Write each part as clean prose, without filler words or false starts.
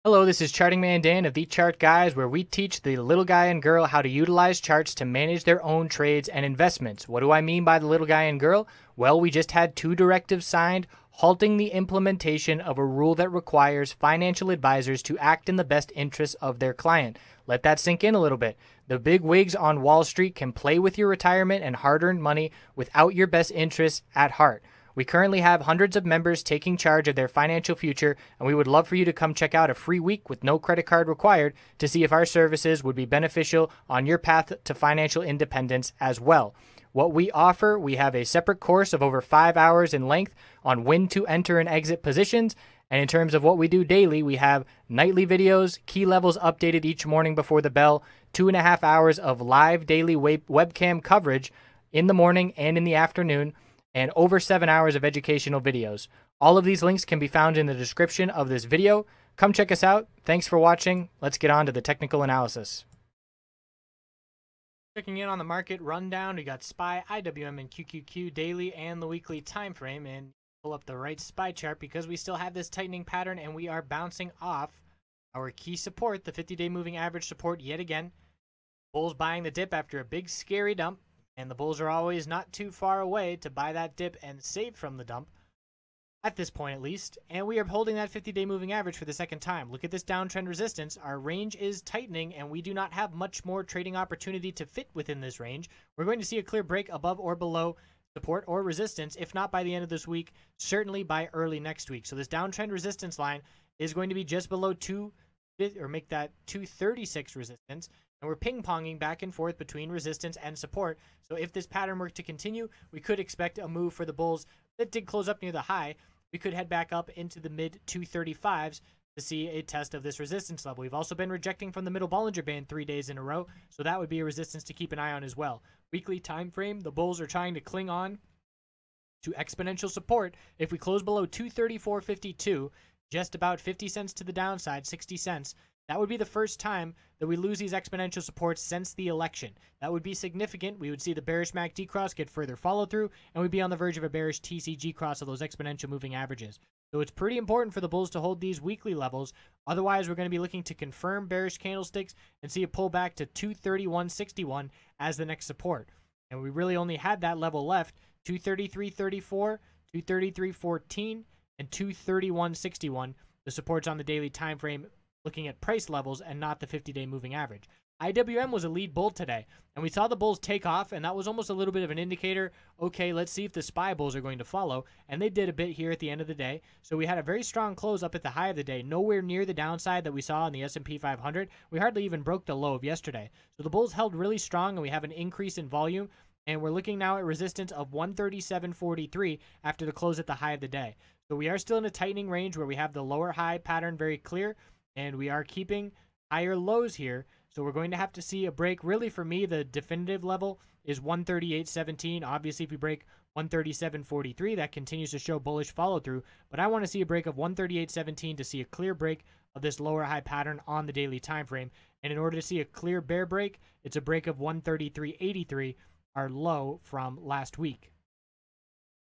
Hello, this is Charting Man Dan of TheChartGuys, where we teach the little guy and girl how to utilize charts to manage their own trades and investments. What do I mean by the little guy and girl? Well, we just had two directives signed halting the implementation of a rule that requires financial advisors to act in the best interests of their client. Let that sink in a little bit. The big wigs on Wall Street can play with your retirement and hard-earned money without your best interests at heart. We currently have hundreds of members taking charge of their financial future, and we would love for you to come check out a free week with no credit card required to see if our services would be beneficial on your path to financial independence as well. What we offer, we have a separate course of over 5 hours in length on when to enter and exit positions. And in terms of what we do daily, we have nightly videos, key levels updated each morning before the bell, 2.5 hours of live daily webcam coverage in the morning and in the afternoon, and over 7 hours of educational videos. All of these links can be found in the description of this video. Come check us out. Thanks for watching. Let's get on to the technical analysis. Checking in on the market rundown, we got SPY, IWM, and QQQ daily and the weekly time frame. And pull up the right SPY chart because we still have this tightening pattern and we are bouncing off our key support, the 50-day moving average support yet again. Bulls buying the dip after a big scary dump. And the bulls are always not too far away to buy that dip and save from the dump, at this point at least. And we are holding that 50-day moving average for the second time. Look at this downtrend resistance. Our range is tightening, and we do not have much more trading opportunity to fit within this range. We're going to see a clear break above or below support or resistance, if not by the end of this week, certainly by early next week. So this downtrend resistance line is going to be just below make that 236 resistance. And we're ping-ponging back and forth between resistance and support. So if this pattern were to continue, we could expect a move for the bulls that did close up near the high. We could head back up into the mid-235s to see a test of this resistance level. We've also been rejecting from the middle Bollinger Band 3 days in a row, so that would be a resistance to keep an eye on as well. Weekly time frame, the bulls are trying to cling on to exponential support. If we close below 234.52, just about 50 cents to the downside, 60 cents, that would be the first time that we lose these exponential supports since the election. That would be significant. We would see the bearish MACD cross get further follow through, and we'd be on the verge of a bearish TCG cross of those exponential moving averages. So it's pretty important for the bulls to hold these weekly levels. Otherwise, we're going to be looking to confirm bearish candlesticks and see a pullback to 231.61 as the next support. And we really only had that level left, 233.34, 233.14, and 231.61. The supports on the daily time frame, looking at price levels and not the 50-day moving average. IWM was a lead bull today, and we saw the bulls take off, and that was almost a little bit of an indicator. Okay, let's see if the SPY bulls are going to follow, and they did a bit here at the end of the day. So we had a very strong close up at the high of the day, nowhere near the downside that we saw in the S&P 500. We hardly even broke the low of yesterday. So the bulls held really strong, and we have an increase in volume, and we're looking now at resistance of 137.43 after the close at the high of the day. So we are still in a tightening range where we have the lower high pattern very clear, and we are keeping higher lows here. So we're going to have to see a break. Really, for me, the definitive level is 138.17. Obviously, if we break 137.43, that continues to show bullish follow-through. But I want to see a break of 138.17 to see a clear break of this lower high pattern on the daily time frame. And in order to see a clear bear break, it's a break of 133.83, our low from last week.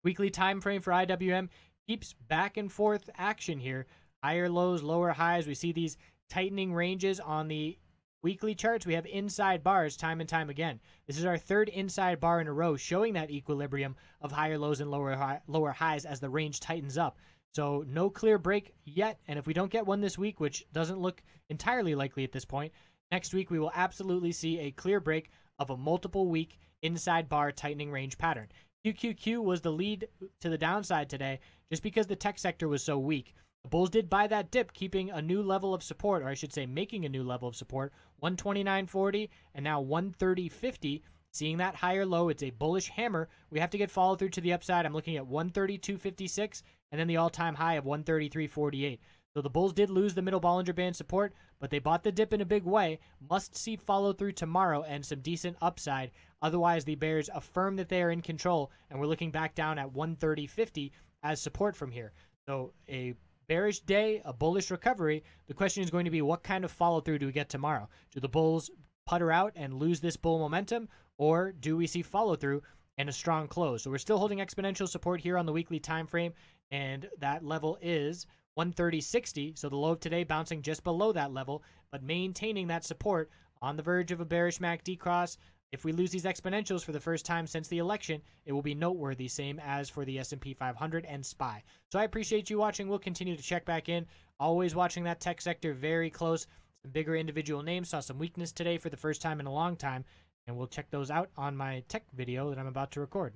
Weekly time frame for IWM keeps back and forth action here. Higher lows, lower highs. We see these tightening ranges on the weekly charts. We have inside bars time and time again. This is our third inside bar in a row showing that equilibrium of higher lows and lower highs as the range tightens up. So no clear break yet. And if we don't get one this week, which doesn't look entirely likely at this point, next week we will absolutely see a clear break of a multiple week inside bar tightening range pattern. QQQ was the lead to the downside today just because the tech sector was so weak. The bulls did buy that dip, keeping a new level of support, or I should say making a new level of support, 129.40 and now 130.50. Seeing that higher low, it's a bullish hammer. We have to get follow through to the upside. I'm looking at 132.56 and then the all-time high of 133.48. So the bulls did lose the middle Bollinger Band support, but they bought the dip in a big way. Must see follow through tomorrow and some decent upside. Otherwise, the bears affirm that they are in control, and we're looking back down at 130.50 as support from here. So a bearish day, a bullish recovery. The question is going to be, what kind of follow-through do we get tomorrow? Do the bulls putter out and lose this bull momentum, or do we see follow-through and a strong close? So we're still holding exponential support here on the weekly time frame, and that level is 130.60, so the low of today bouncing just below that level, but maintaining that support on the verge of a bearish MACD cross. If we lose these exponentials for the first time since the election, it will be noteworthy, same as for the S&P 500 and SPY. So I appreciate you watching. We'll continue to check back in. Always watching that tech sector very close. Some bigger individual names saw some weakness today for the first time in a long time, and we'll check those out on my tech video that I'm about to record.